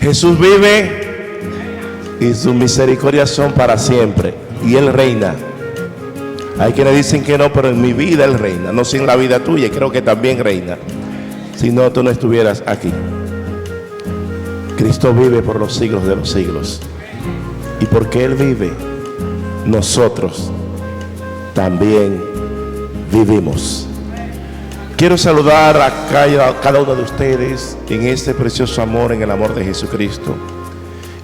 Jesús vive y sus misericordias son para siempre. Y Él reina. Hay quienes dicen que no, pero en mi vida Él reina. No sin la vida tuya, creo que también reina. Si no, tú no estuvieras aquí. Cristo vive por los siglos de los siglos. Y porque Él vive, nosotros también vivimos. Quiero saludar a cada uno de ustedes en este precioso amor, en el amor de Jesucristo.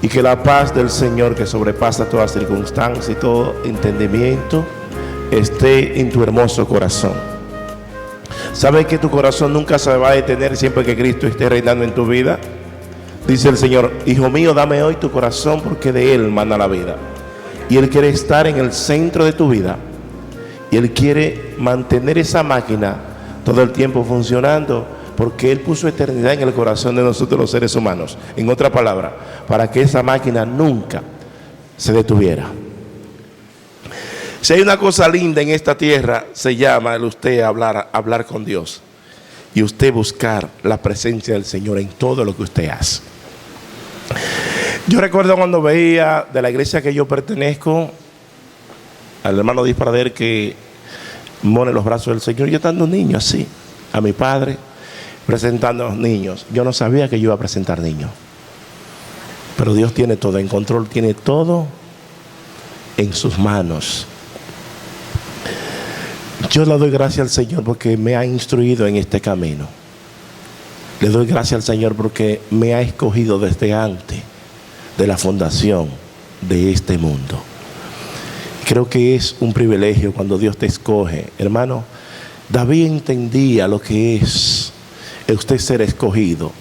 Y que la paz del Señor, que sobrepasa toda circunstancia y todo entendimiento, esté en tu hermoso corazón. ¿Sabes que tu corazón nunca se va a detener siempre que Cristo esté reinando en tu vida? Dice el Señor: hijo mío, dame hoy tu corazón, porque de Él mana la vida. Y Él quiere estar en el centro de tu vida. Y Él quiere mantener esa máquina todo el tiempo funcionando, porque Él puso eternidad en el corazón de nosotros los seres humanos. En otra palabra, para que esa máquina nunca se detuviera. Si hay una cosa linda en esta tierra, se llama el usted hablar con Dios. Y usted buscar la presencia del Señor en todo lo que usted hace. Yo recuerdo cuando veía de la iglesia que yo pertenezco, al hermano Disparder que pone los brazos del Señor, yo estando un niño así, a mi padre presentando a los niños. Yo no sabía que yo iba a presentar niños, pero Dios tiene todo en control, tiene todo en sus manos. Yo le doy gracias al Señor porque me ha instruido en este camino. Le doy gracias al Señor porque me ha escogido desde antes de la fundación de este mundo. Creo que es un privilegio cuando Dios te escoge. Hermano, David entendía lo que es usted ser escogido.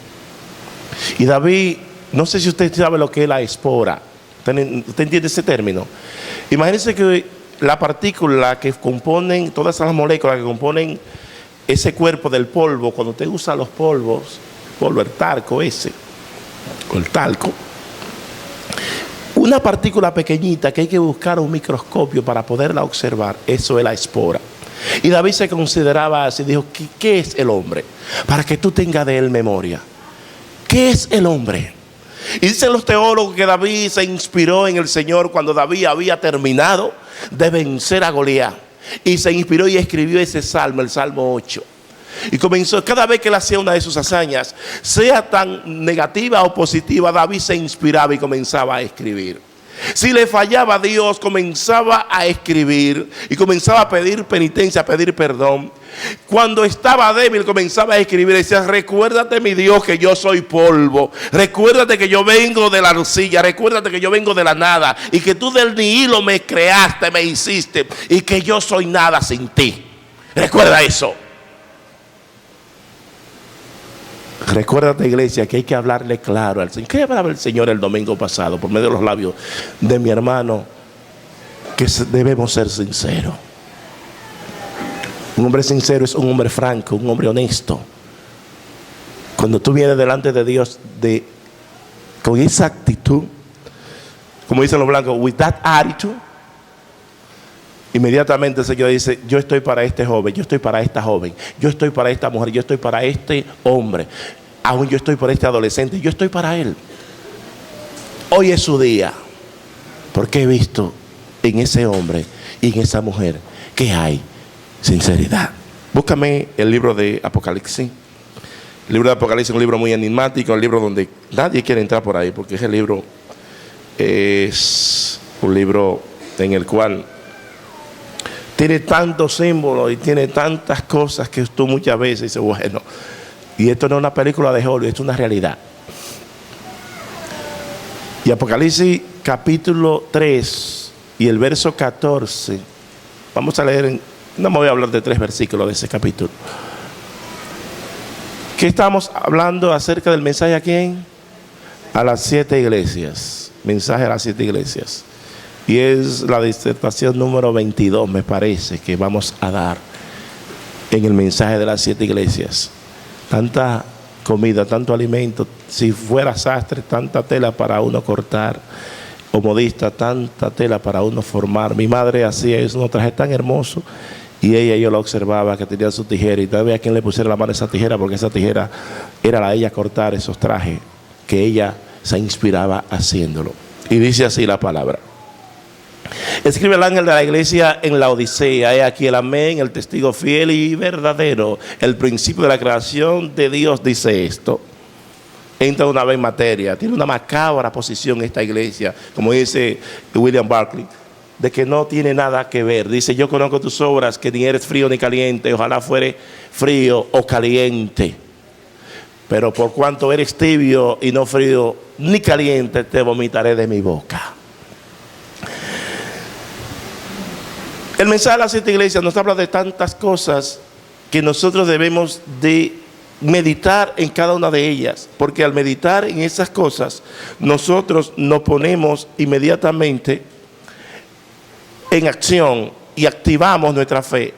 Y David, no sé si usted sabe lo que es la espora. ¿Usted entiende ese término? Imagínense que la partícula que componen, todas esas moléculas que componen ese cuerpo del polvo, cuando usted usa los polvos, polvo, el talco ese, o el talco, una partícula pequeñita que hay que buscar un microscopio para poderla observar, eso es la espora. Y David se consideraba así, dijo: ¿qué es el hombre? Para que tú tengas de él memoria. ¿Qué es el hombre? Y dicen los teólogos que David se inspiró en el Señor cuando David había terminado de vencer a Goliat. Y se inspiró y escribió ese salmo, el Salmo 8. Y comenzó, cada vez que él hacía una de sus hazañas, sea tan negativa o positiva, David se inspiraba y comenzaba a escribir. Si le fallaba a Dios, comenzaba a escribir y comenzaba a pedir penitencia, a pedir perdón. Cuando estaba débil, comenzaba a escribir y decía: recuérdate, mi Dios, que yo soy polvo. Recuérdate que yo vengo de la arcilla. Recuérdate que yo vengo de la nada y que tú del nihilo me creaste, me hiciste, y que yo soy nada sin ti. Recuerda eso. Recuérdate, iglesia, que hay que hablarle claro al Señor. ¿Qué hablaba el Señor el domingo pasado por medio de los labios de mi hermano? Que debemos ser sinceros. Un hombre sincero es un hombre franco, un hombre honesto. Cuando tú vienes delante de Dios con esa actitud, como dicen los blancos, with that attitude, inmediatamente el Señor dice: yo estoy para este joven, yo estoy para esta joven, yo estoy para esta mujer, yo estoy para este hombre, aún yo estoy para este adolescente, yo estoy para él. Hoy es su día, porque he visto en ese hombre y en esa mujer que hay sinceridad. Búscame el libro de Apocalipsis. El libro de Apocalipsis es un libro muy enigmático, un libro donde nadie quiere entrar por ahí, porque ese libro es un libro en el cual tiene tantos símbolos y tiene tantas cosas que tú muchas veces dices: bueno, y esto no es una película de Hollywood, esto es una realidad. Y Apocalipsis capítulo 3 y el verso 14, vamos a leer, no me voy a hablar de 3 versículos de ese capítulo. ¿Qué estamos hablando acerca del mensaje a quién? A las 7 iglesias. Mensaje a las 7 iglesias. Y es la disertación número 22, me parece, que vamos a dar en el mensaje de las 7 iglesias. Tanta comida, tanto alimento. Si fuera sastre, tanta tela para uno cortar. O modista, tanta tela para uno formar. Mi madre hacía eso, unos trajes tan hermosos. Y yo la observaba que tenía su tijera. Y todavía a quien le pusiera la mano esa tijera, porque esa tijera era la de ella cortar esos trajes que ella se inspiraba haciéndolo. Y dice así la palabra. Escribe el ángel de la iglesia en la Odisea: he aquí el amén, el testigo fiel y verdadero, el principio de la creación de Dios dice esto. Entra una vez en materia. Tiene una macabra posición esta iglesia, como dice William Barclay, de que no tiene nada que ver. Dice: yo conozco tus obras, que ni eres frío ni caliente, ojalá fuere frío o caliente. Pero por cuanto eres tibio y no frío ni caliente, te vomitaré de mi boca. El mensaje de las 7 iglesias nos habla de tantas cosas que nosotros debemos de meditar en cada una de ellas, porque al meditar en esas cosas nosotros nos ponemos inmediatamente en acción y activamos nuestra fe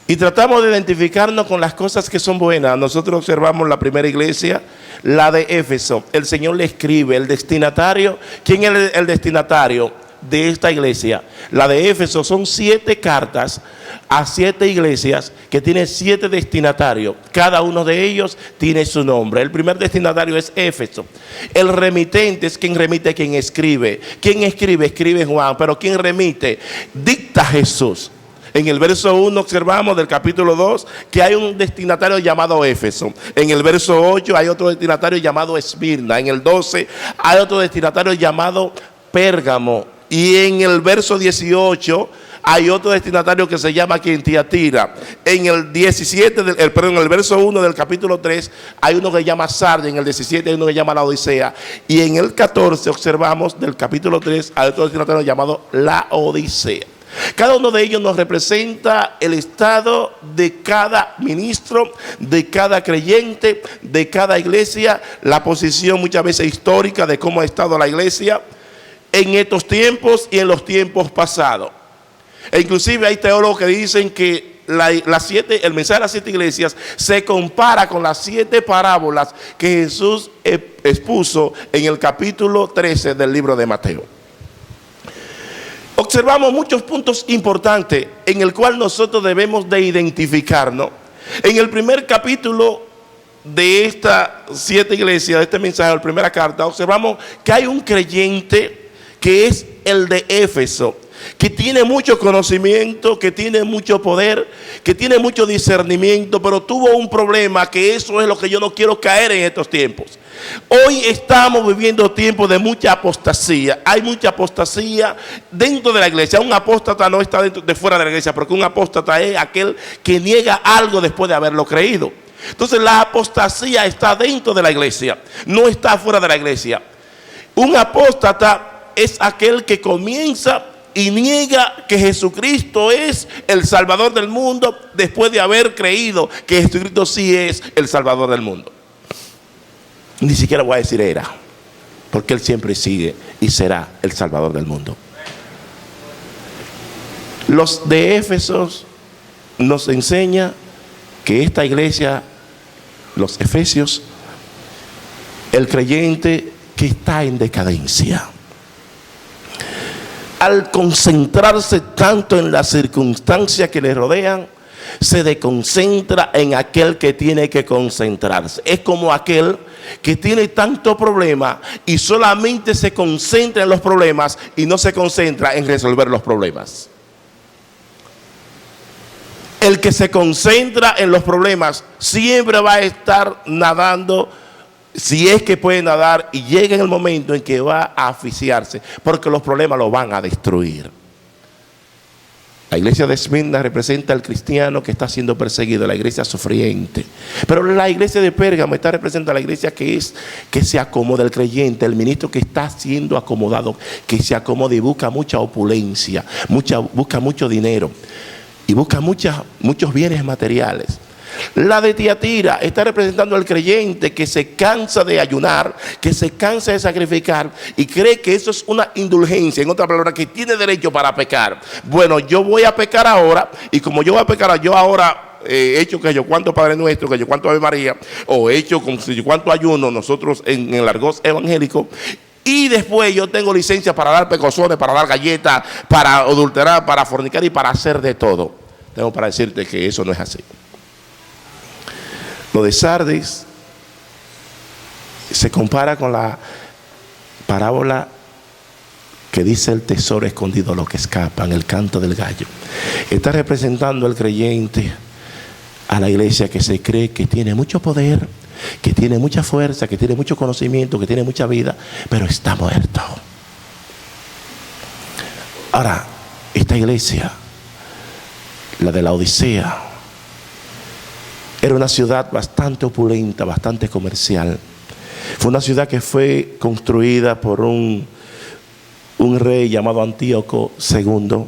y tratamos de identificarnos con las cosas que son buenas. Nosotros observamos la primera iglesia, la de Éfeso. El Señor le escribe, el destinatario. ¿Quién es el destinatario de esta iglesia? La de Éfeso. Son 7 cartas a 7 iglesias que tienen 7 destinatarios. Cada uno de ellos tiene su nombre. El primer destinatario es Éfeso. El remitente es quien remite, quien escribe. ¿Quién escribe? Escribe Juan. Pero ¿quién remite? Dicta Jesús. En el verso 1 observamos del capítulo 2 que hay un destinatario llamado Éfeso. En el verso 8 hay otro destinatario llamado Esmirna. En el 12 hay otro destinatario llamado Pérgamo. Y en el verso 18 hay otro destinatario que se llama Tiatira. En el 17, en el verso 1 del capítulo 3 hay uno que se llama Sardes. En el 17 hay uno que se llama la Odisea. Y en el 14 observamos del capítulo 3 hay otro destinatario llamado la Odisea. Cada uno de ellos nos representa el estado de cada ministro, de cada creyente, de cada iglesia, la posición muchas veces histórica de cómo ha estado la iglesia en estos tiempos y en los tiempos pasados. E inclusive hay teólogos que dicen que el mensaje de las 7 iglesias se compara con las 7 parábolas que Jesús expuso en el capítulo 13 del libro de Mateo. Observamos muchos puntos importantes en el cual nosotros debemos de identificarnos. En el primer capítulo de estas 7 iglesias, de este mensaje, la primera carta, observamos que hay un creyente que es el de Éfeso, que tiene mucho conocimiento, que tiene mucho poder, que tiene mucho discernimiento, pero tuvo un problema, que eso es lo que yo no quiero caer en estos tiempos. Hoy estamos viviendo tiempos de mucha apostasía. Hay mucha apostasía dentro de la iglesia. Un apóstata no está de fuera de la iglesia, porque un apóstata es aquel que niega algo después de haberlo creído. Entonces la apostasía está dentro de la iglesia, no está fuera de la iglesia. Un apóstata es aquel que comienza y niega que Jesucristo es el Salvador del mundo después de haber creído que Jesucristo sí es el Salvador del mundo. Ni siquiera voy a decir era, porque Él siempre sigue y será el Salvador del mundo. Los de Éfeso nos enseña que esta iglesia, los efesios, el creyente que está en decadencia, al concentrarse tanto en las circunstancias que le rodean, se desconcentra en aquel que tiene que concentrarse. Es como aquel que tiene tanto problema y solamente se concentra en los problemas y no se concentra en resolver los problemas. El que se concentra en los problemas siempre va a estar nadando, si es que puede nadar, y llega en el momento en que va a asfixiarse, porque los problemas lo van a destruir. La iglesia de Esmirna representa al cristiano que está siendo perseguido, la iglesia sufriente. Pero la iglesia de Pérgamo representa a la iglesia que se acomoda, el creyente, el ministro que está siendo acomodado, que se acomoda y busca mucha opulencia, busca mucho dinero y busca muchos bienes materiales. La de Tiatira está representando al creyente que se cansa de ayunar, que se cansa de sacrificar y cree que eso es una indulgencia, en otra palabra, que tiene derecho para pecar. Bueno, yo voy a pecar ahora, y como yo voy a pecar, yo ahora he hecho que yo cuánto Padre Nuestro, que yo cuánto Ave María, o he hecho como si yo cuánto ayuno nosotros en el argot evangélico. Y después yo tengo licencia para dar pecosones, para dar galletas, para adulterar, para fornicar y para hacer de todo. Tengo para decirte que eso no es así. Lo de Sardes se compara con parábola que dice el tesoro escondido, lo que escapa, en el canto del gallo. Está representando al creyente, a la iglesia que se cree que tiene mucho poder, que tiene mucha fuerza, que tiene mucho conocimiento, que tiene mucha vida, pero está muerto. Ahora, esta iglesia, la de la Odisea, era una ciudad bastante opulenta, bastante comercial. Fue una ciudad que fue construida por un rey llamado Antíoco II,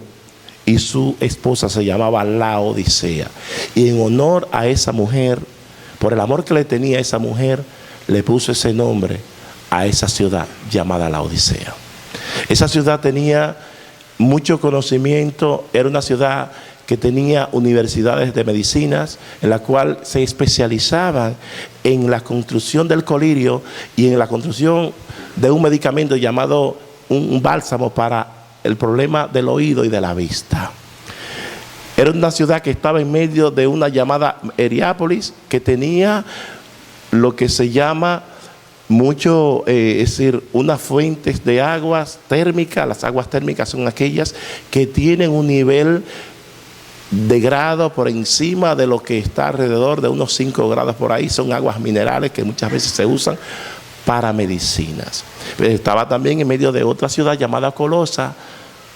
y su esposa se llamaba Laodicea. Y en honor a esa mujer, por el amor que le tenía a esa mujer, le puso ese nombre a esa ciudad llamada Laodicea. Esa ciudad tenía mucho conocimiento, era una ciudad que tenía universidades de medicinas, en la cual se especializaban en la construcción del colirio y en la construcción de un medicamento llamado un bálsamo para el problema del oído y de la vista. Era una ciudad que estaba en medio de una llamada Heriápolis, que tenía lo que se llama mucho, es decir, unas fuentes de aguas térmicas. Las aguas térmicas son aquellas que tienen un nivel de grado por encima de lo que está alrededor de unos 5 grados por ahí. Son aguas minerales que muchas veces se usan para medicinas. Pero estaba también en medio de otra ciudad llamada Colosa.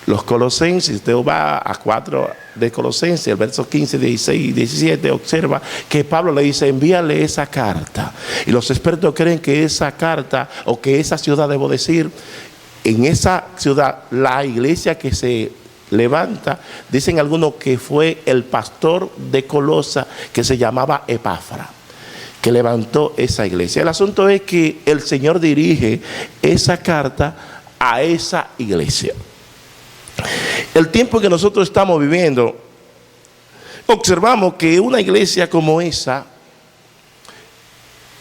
Los colosenses, usted va a 4 de Colosenses, el verso 15, 16 y 17, observa que Pablo le dice, envíale esa carta. Y los expertos creen que esa carta, o que esa ciudad, debo decir, en esa ciudad, la iglesia que se levanta, dicen algunos que fue el pastor de Colosa, que se llamaba Epafra, que levantó esa iglesia. El asunto es que el Señor dirige esa carta a esa iglesia. El tiempo que nosotros estamos viviendo, observamos que una iglesia como esa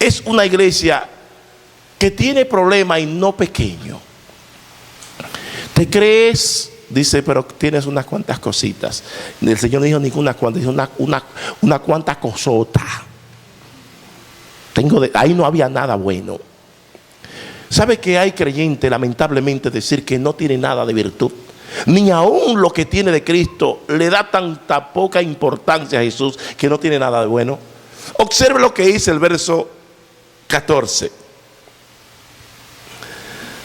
es una iglesia que tiene problemas y no pequeños. Te crees, dice, pero tienes unas cuantas cositas. El Señor no dijo ninguna cuanta, dijo una cuanta cosota. Ahí no había nada bueno. ¿Sabe que hay creyentes, lamentablemente, decir que no tiene nada de virtud? Ni aún lo que tiene de Cristo le da tanta poca importancia a Jesús, que no tiene nada de bueno. Observe lo que dice el verso 14.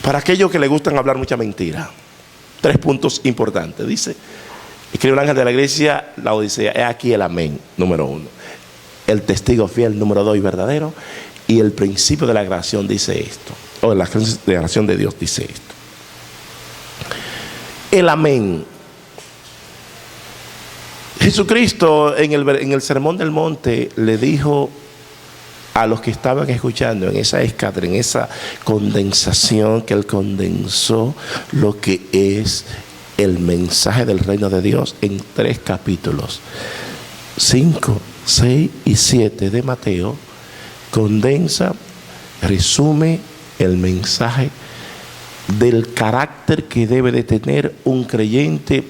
Para aquellos que les gustan hablar mucha mentira, 3 puntos importantes. Dice, escribe el ángel de la iglesia, la Odisea, he aquí el amén, número 1. El testigo fiel, número 2, y verdadero. Y el principio de la creación dice esto, o la creación de Dios dice esto. El amén. Jesucristo en el Sermón del Monte le dijo a los que estaban escuchando en esa escadra, en esa condensación, que él condensó lo que es el mensaje del reino de Dios en 3 capítulos, 5, 6 y 7 de Mateo. Condensa, resume el mensaje del carácter que debe de tener un creyente,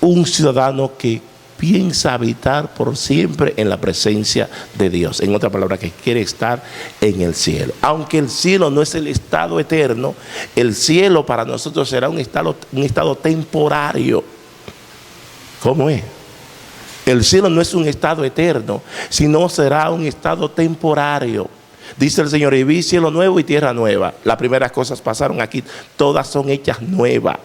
un ciudadano que piensa habitar por siempre en la presencia de Dios. En otra palabra, que quiere estar en el cielo. Aunque el cielo no es el estado eterno, el cielo para nosotros será un estado temporario. ¿Cómo es? El cielo no es un estado eterno, sino será un estado temporario. Dice el Señor, y vi cielo nuevo y tierra nueva. Las primeras cosas pasaron aquí, todas son hechas nuevas.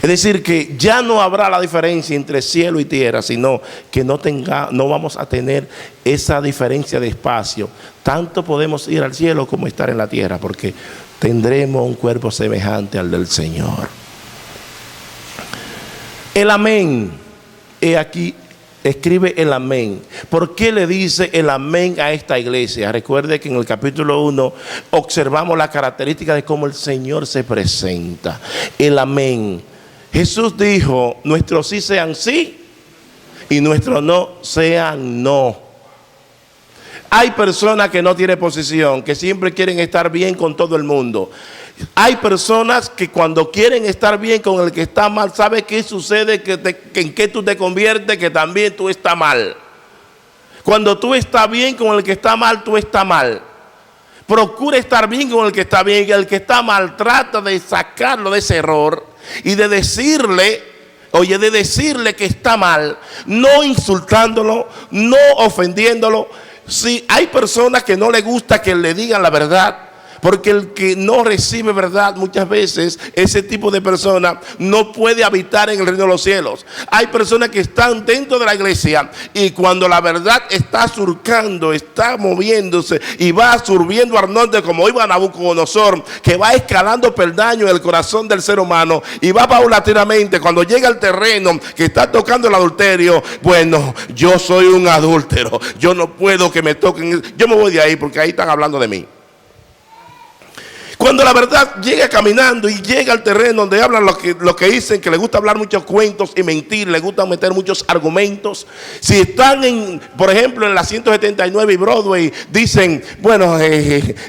Es decir, que ya no habrá la diferencia entre cielo y tierra, sino que no vamos a tener esa diferencia de espacio. Tanto podemos ir al cielo como estar en la tierra, porque tendremos un cuerpo semejante al del Señor. El amén. He aquí, escribe el amén. ¿Por qué le dice el amén a esta iglesia? Recuerde que en el capítulo 1 observamos la característica de cómo el Señor se presenta. El amén. Jesús dijo, nuestros sí sean sí y nuestros no sean no. Hay personas que no tienen posición, que siempre quieren estar bien con todo el mundo. Hay personas que cuando quieren estar bien con el que está mal, ¿sabe qué sucede? Que en qué tú te conviertes, que también tú estás mal. Cuando tú estás bien con el que está mal, tú estás mal. procura estar bien con el que está bien, y el que está mal trata de sacarlo de ese error y de decirle, oye, de decirle que está mal, no insultándolo, no ofendiéndolo. Si hay personas que no les gusta que le digan la verdad, porque el que no recibe verdad, muchas veces ese tipo de persona no puede habitar en el reino de los cielos. Hay personas que están dentro de la iglesia y cuando la verdad está surcando, está moviéndose y va subiendo al norte, como iba Nabucodonosor, que va escalando peldaños en el corazón del ser humano y va paulatinamente, cuando llega al terreno que está tocando el adulterio, bueno, yo soy un adúltero, yo no puedo que me toquen, yo me voy de ahí porque ahí están hablando de mí. Cuando la verdad llega caminando y llega al terreno donde hablan los que dicen que les gusta hablar muchos cuentos y mentir, les gusta meter muchos argumentos. Si están, por ejemplo, en la 179 y Broadway, dicen, bueno,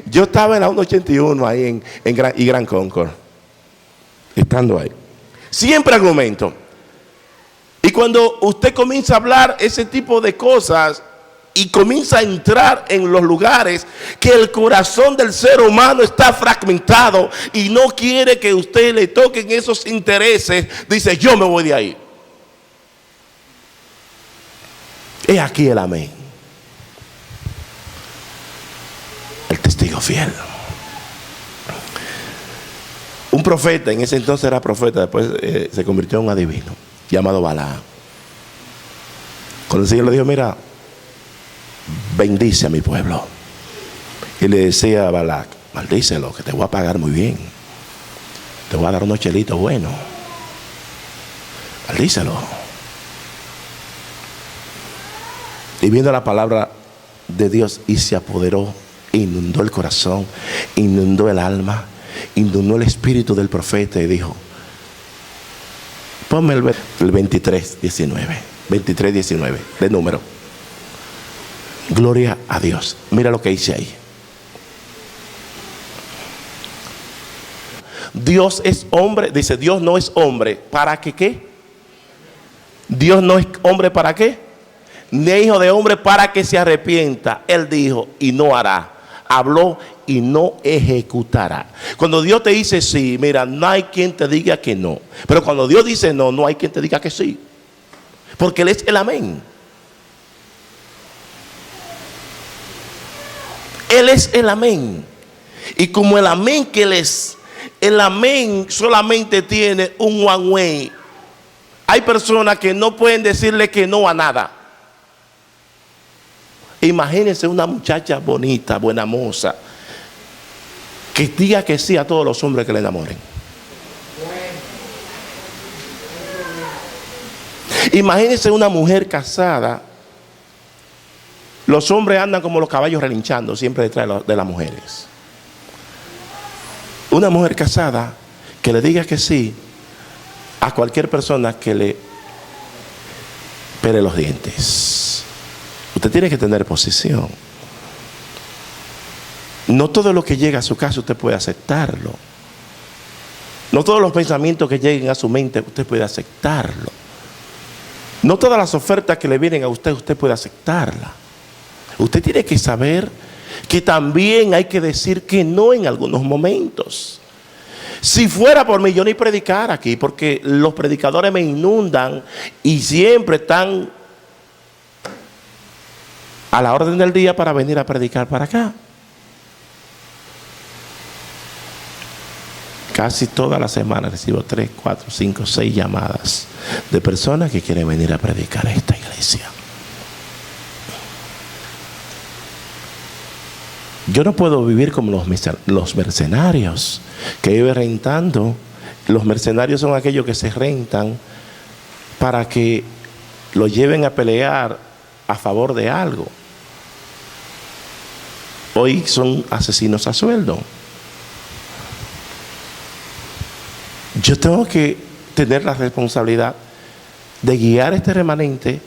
yo estaba en la 181 ahí en Gran Concord, estando ahí. Siempre argumento. Y cuando usted comienza a hablar ese tipo de cosas, y comienza a entrar en los lugares que el corazón del ser humano está fragmentado y no quiere que usted le toquen esos intereses, dice, yo me voy de ahí. He aquí el amén. El testigo fiel. Un profeta, en ese entonces era profeta, después se convirtió en un adivino, llamado Balaam. Cuando el Señor le dijo, mira, bendice a mi pueblo. Y le decía a Balac, maldícelo, que te voy a pagar muy bien. Te voy a dar unos chelitos buenos. Maldícelo. Y viendo la palabra de Dios y se apoderó, inundó el corazón, inundó el alma, inundó el espíritu del profeta y dijo, ponme el 23:19, 23:19 de número. Gloria a Dios. Mira lo que dice ahí. Dios es hombre, dice, Dios no es hombre. ¿Para que qué? Dios no es hombre para qué, ni hijo de hombre para que se arrepienta. Él dijo y no hará. Habló y no ejecutará. Cuando Dios te dice sí, mira, no hay quien te diga que no. Pero cuando Dios dice no, no hay quien te diga que sí. Porque Él es el amén. Él es el amén. Y como el amén que Él es, el amén solamente tiene un one way. Hay personas que no pueden decirle que no a nada. Imagínense una muchacha bonita, buena moza, que diga que sí a todos los hombres que le enamoren. Imagínense una mujer casada. Los hombres andan como los caballos relinchando siempre detrás de las mujeres. Una mujer casada que le diga que sí a cualquier persona que le pele los dientes. Usted tiene que tener posición. No todo lo que llega a su casa usted puede aceptarlo. No todos los pensamientos que lleguen a su mente usted puede aceptarlo. No todas las ofertas que le vienen a usted puede aceptarlas. Usted tiene que saber que también hay que decir que no en algunos momentos. Si fuera por mí, yo ni predicar aquí, porque los predicadores me inundan y siempre están a la orden del día para venir a predicar para acá. Casi toda la semana recibo 3, 4, 5, 6 llamadas de personas que quieren venir a predicar a esta iglesia. Yo no puedo vivir como los mercenarios que viven rentando. Los mercenarios son aquellos que se rentan para que lo lleven a pelear a favor de algo. Hoy son asesinos a sueldo. Yo tengo que tener la responsabilidad de guiar este remanente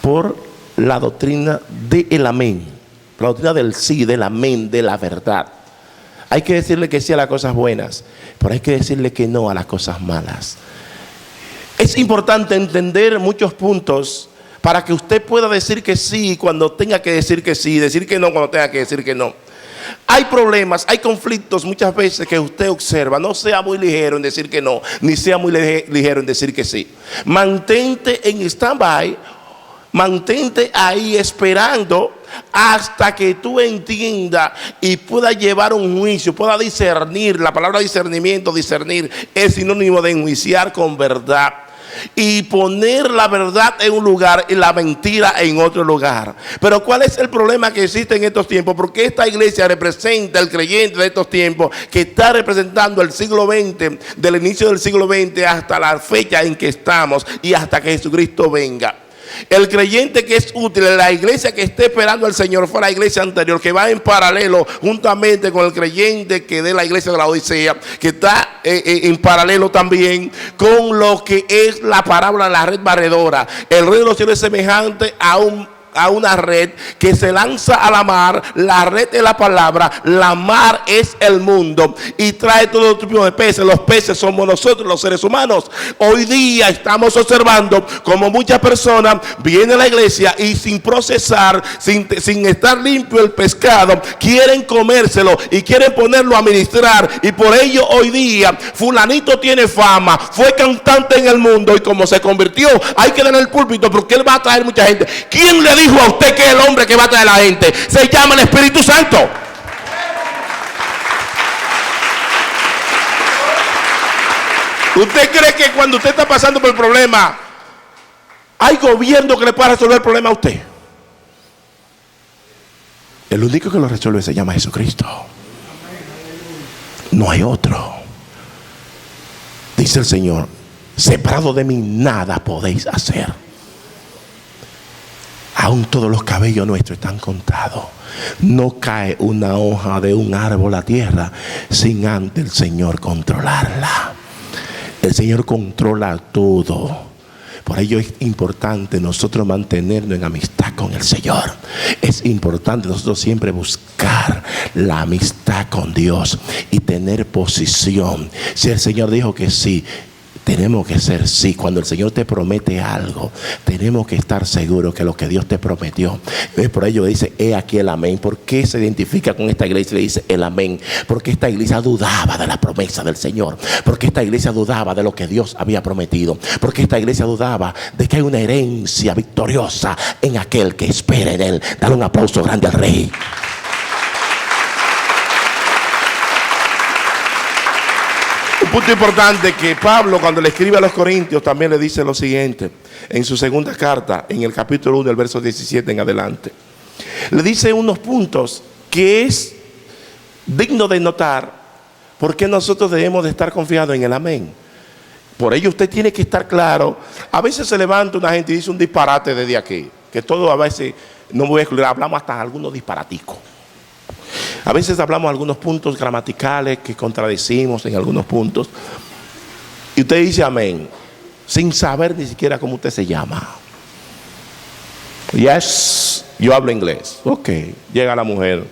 por la doctrina del amén. La doctrina del sí, del amén, de la verdad. Hay que decirle que sí a las cosas buenas, pero hay que decirle que no a las cosas malas. Es importante entender muchos puntos para que usted pueda decir que sí cuando tenga que decir que sí, decir que no cuando tenga que decir que no. Hay problemas, hay conflictos muchas veces que usted observa. No sea muy ligero en decir que no, ni sea muy ligero en decir que sí. Mantente en stand-by, mantente ahí esperando hasta que tú entiendas y puedas llevar un juicio, puedas discernir. La palabra discernimiento, discernir, es sinónimo de enjuiciar con verdad. Y poner la verdad en un lugar y la mentira en otro lugar. Pero ¿cuál es el problema que existe en estos tiempos? Porque esta iglesia representa el creyente de estos tiempos, que está representando el siglo XX, del inicio del siglo XX hasta la fecha en que estamos y hasta que Jesucristo venga. El creyente que es útil, la iglesia que esté esperando al Señor, fue la iglesia anterior, que va en paralelo juntamente con el creyente que de la iglesia de la Odisea, que está en paralelo también con lo que es la parábola de la red barredora. El reino de los cielos es semejante a una red que se lanza a la mar. La red es la palabra, la mar es el mundo y trae todo tipo de peces. Los peces somos nosotros, los seres humanos. Hoy día estamos observando como muchas personas vienen a la iglesia y sin procesar, sin estar limpio el pescado, quieren comérselo y quieren ponerlo a ministrar, y por ello hoy día fulanito tiene fama, fue cantante en el mundo, y como se convirtió hay que darle el púlpito porque él va a traer mucha gente. ¿Quién le dijo a usted que es el hombre que va a traer a la gente? Se llama el Espíritu Santo. ¿Usted cree que cuando usted está pasando por el problema hay gobierno que le pueda resolver el problema a usted? El único que lo resuelve se llama Jesucristo. No hay otro. Dice el Señor: separado de mí nada podéis hacer. Aún todos los cabellos nuestros están contados. No cae una hoja de un árbol a tierra sin antes el Señor controlarla. El Señor controla todo. Por ello es importante nosotros mantenernos en amistad con el Señor. Es importante nosotros siempre buscar la amistad con Dios y tener posición. Si el Señor dijo que sí, tenemos que ser sí. Cuando el Señor te promete algo, tenemos que estar seguros que lo que Dios te prometió. Por ello dice: he aquí el amén. ¿Por qué se identifica con esta iglesia y le dice el amén? Porque esta iglesia dudaba de la promesa del Señor. Porque esta iglesia dudaba de lo que Dios había prometido. Porque esta iglesia dudaba de que hay una herencia victoriosa en aquel que espera en Él. Dale un aplauso grande al Rey. Un punto importante que Pablo, cuando le escribe a los Corintios, también le dice lo siguiente en su segunda carta, en el capítulo 1, el verso 17 en adelante. Le dice unos puntos que es digno de notar, porque nosotros debemos de estar confiados en el amén. Por ello usted tiene que estar claro. A veces se levanta una gente y dice un disparate desde aquí, que todo a veces, no voy a excluir, hablamos hasta algunos disparaticos. A veces hablamos de algunos puntos gramaticales que contradecimos en algunos puntos. Y usted dice amén, sin saber ni siquiera cómo usted se llama. Yes, yo hablo inglés. Ok, llega la mujer.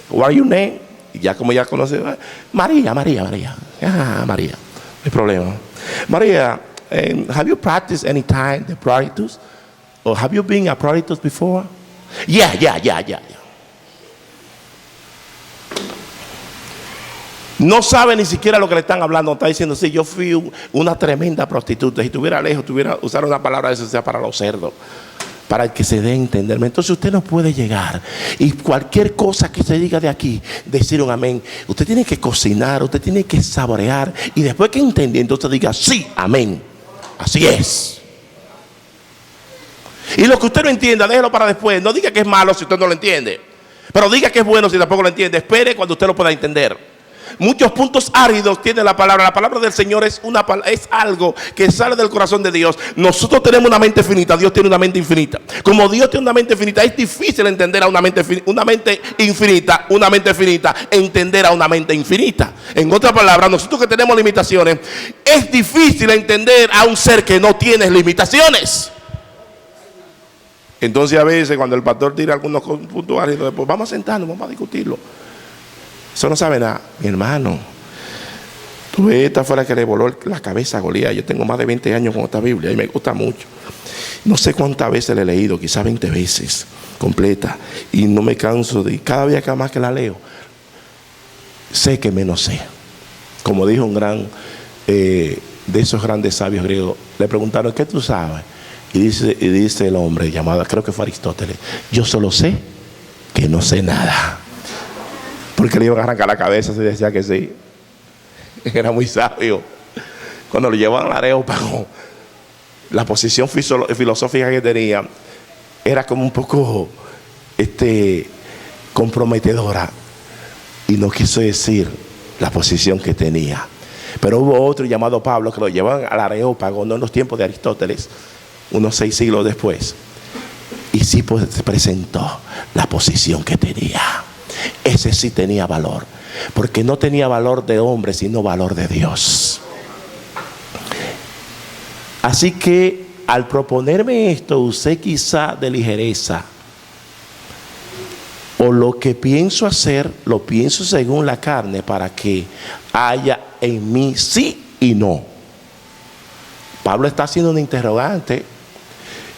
What are your name? Y ya como ya conoce, María. Ah, María, no hay problema. María, have you practiced any time the Proditus? Or have you been a Proditus before? Yeah. No sabe ni siquiera lo que le están hablando. Está diciendo: sí, yo fui una tremenda prostituta. Si estuviera lejos, usar una palabra de esa sea para los cerdos, para que se dé a entenderme. Entonces usted no puede llegar y cualquier cosa que se diga de aquí, decir un amén. Usted tiene que cocinar, usted tiene que saborear, y después que entienda, entonces diga: sí, amén, así es. Y lo que usted no entienda, déjelo para después. No diga que es malo si usted no lo entiende, pero diga que es bueno si tampoco lo entiende. Espere cuando usted lo pueda entender. Muchos puntos áridos tiene la palabra. La palabra del Señor es algo que sale del corazón de Dios. Nosotros tenemos una mente finita, Dios tiene una mente infinita. Como Dios tiene una mente finita, es difícil entender a una mente infinita, entender a una mente infinita. En otras palabras, nosotros que tenemos limitaciones, es difícil entender a un ser que no tiene limitaciones. Entonces a veces cuando el pastor tira algunos puntos áridos, pues vamos a sentarnos, vamos a discutirlo. Eso no sabe nada, mi hermano. Esta fue la que le voló la cabeza a Goliat. Yo tengo más de 20 años con esta Biblia y me gusta mucho. No sé cuántas veces la he leído, quizás 20 veces completa. Y no me canso de... Cada día que más que la leo, sé que menos sé. Como dijo un gran... de esos grandes sabios griegos, le preguntaron, ¿qué tú sabes? Y dice el hombre llamado, creo que fue Aristóteles, yo solo sé que no sé nada. Porque le iban a arrancar la cabeza si decía que sí. Era muy sabio. Cuando lo llevaban al Areópago, la posición filosófica que tenía era como un poco comprometedora, y no quiso decir la posición que tenía. Pero hubo otro llamado Pablo que lo llevaban al Areópago, no en los tiempos de Aristóteles, unos 6 siglos después, y sí pues presentó la posición que tenía. Ese sí tenía valor, porque no tenía valor de hombre, sino valor de Dios. Así que al proponerme esto, usé quizá de ligereza, o lo que pienso hacer, lo pienso según la carne, para que haya en mí sí y no. Pablo está haciendo un interrogante.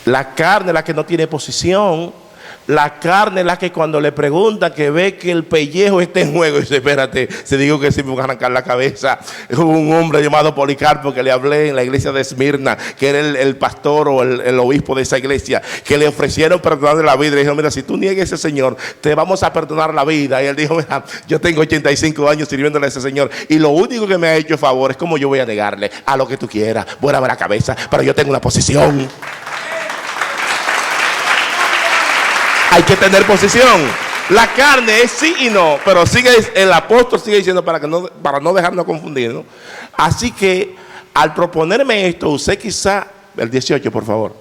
La carne es la que no tiene posición. La carne es la que cuando le preguntan, que ve que el pellejo está en juego, y dice, espérate, se digo que sí me van a arrancar la cabeza. Hubo un hombre llamado Policarpo que le hablé en la iglesia de Esmirna, que era el pastor o el obispo de esa iglesia, que le ofrecieron perdonarle la vida. Le dijeron, mira, si tú niegues a ese Señor, te vamos a perdonar la vida. Y él dijo, mira, yo tengo 85 años sirviéndole a ese Señor, y lo único que me ha hecho favor es como yo voy a negarle a lo que tú quieras. Vuélame la cabeza, pero yo tengo una posición. Hay que tener posición. La carne es sí y no, pero el apóstol sigue diciendo para no dejarnos confundir, ¿no? Así que al proponerme esto, usé quizá el 18, por favor.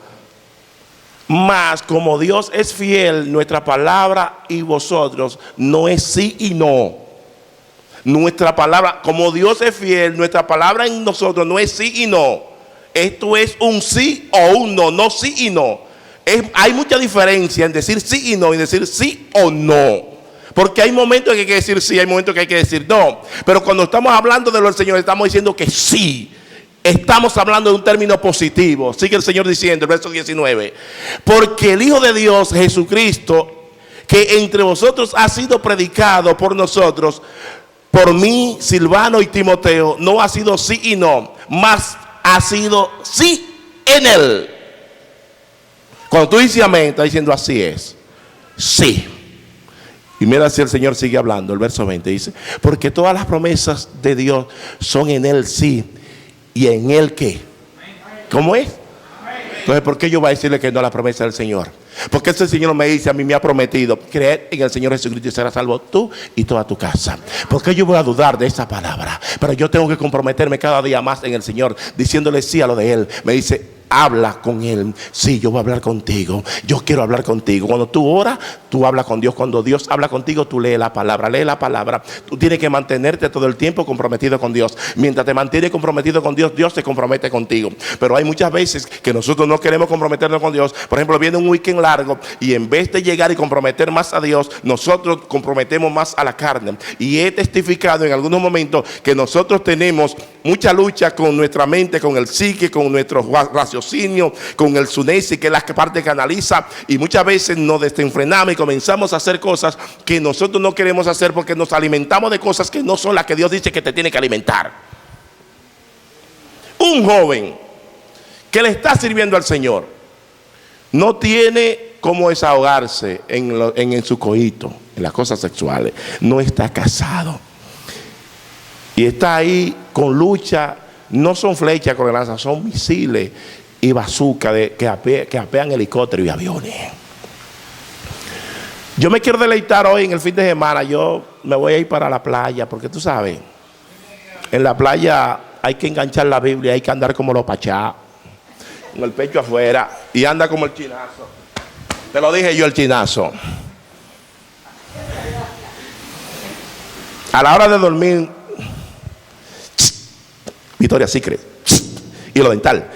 Mas como Dios es fiel, nuestra palabra y vosotros no es sí y no. Nuestra palabra, como Dios es fiel, nuestra palabra en nosotros no es sí y no. Esto es un sí o un no, no sí y no. Hay mucha diferencia en decir sí y no y decir sí o no. Porque hay momentos en que hay que decir sí, hay momentos en que hay que decir no. Pero cuando estamos hablando de lo del Señor, estamos diciendo que sí. Estamos hablando de un término positivo. Sigue el Señor diciendo, el verso 19. Porque el Hijo de Dios, Jesucristo, que entre vosotros ha sido predicado por nosotros, por mí, Silvano y Timoteo, no ha sido sí y no, mas ha sido sí en él. Cuando tú dices amén, está diciendo así es. Sí. Y mira si el Señor sigue hablando. El verso 20 dice, porque todas las promesas de Dios son en él sí. ¿Y en él qué? ¿Cómo es? Entonces, ¿por qué yo voy a decirle que no a la promesa del Señor? Porque ese Señor me dice, a mí me ha prometido, creer en el Señor Jesucristo y serás salvo tú y toda tu casa. ¿Por qué yo voy a dudar de esa palabra? Pero yo tengo que comprometerme cada día más en el Señor, diciéndole sí a lo de Él. Me dice, habla con Él. Sí, yo voy a hablar contigo. Yo quiero hablar contigo. Cuando tú oras, tú hablas con Dios. Cuando Dios habla contigo, tú lees la palabra. Lee la palabra. Tú tienes que mantenerte todo el tiempo comprometido con Dios. Mientras te mantienes comprometido con Dios, Dios se compromete contigo. Pero hay muchas veces que nosotros no queremos comprometernos con Dios. Por ejemplo, viene un weekend largo y en vez de llegar y comprometer más a Dios, nosotros comprometemos más a la carne. Y he testificado en algunos momentos que nosotros tenemos mucha lucha con nuestra mente, con el psique, con nuestro raciocinio, con el sunesi, que es la parte que analiza, y muchas veces nos desenfrenamos y comenzamos a hacer cosas que nosotros no queremos hacer porque nos alimentamos de cosas que no son las que Dios dice que te tiene que alimentar. Un joven que le está sirviendo al Señor no tiene cómo desahogarse en su coito, en las cosas sexuales. No está casado y está ahí con lucha. No son flechas con lanza, son misiles y bazooka que apean helicópteros y aviones. Yo me quiero deleitar hoy en el fin de semana. Yo me voy a ir para la playa, porque tú sabes, en la playa hay que enganchar la Biblia, hay que andar como los pachá, con el pecho afuera, y anda como el chinazo. Te lo dije yo, el chinazo. A la hora de dormir, Victoria Secret, y lo dental,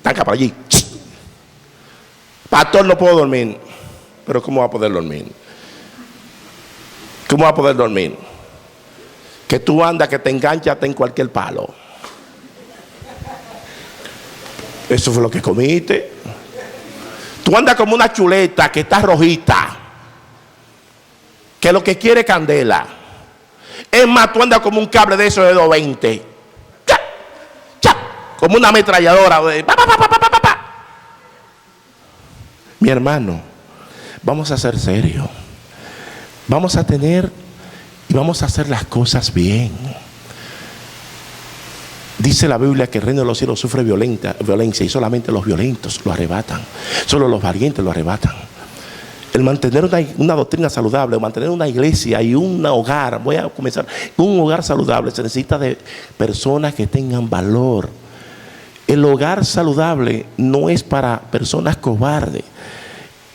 tanca para allí. Pastor, no puedo dormir. Pero ¿cómo va a poder dormir? ¿Cómo va a poder dormir? que tú andas, que te enganchas en cualquier palo. Eso fue lo que comiste. Tú andas como una chuleta que está rojita, que lo que quiere es candela. Es más, tú andas como un cable de esos de 220. ¡Cha! ¡Cha! Como una ametralladora. ¡Pa, pa, pa, pa, pa, pa, pa! Mi hermano, vamos a ser serios. Vamos a tener y vamos a hacer las cosas bien. Dice la Biblia que el reino de los cielos sufre violencia y solamente los violentos lo arrebatan. Solo los valientes lo arrebatan. El mantener una doctrina saludable, mantener una iglesia y un hogar, voy a comenzar, un hogar saludable se necesita de personas que tengan valor. El hogar saludable no es para personas cobardes.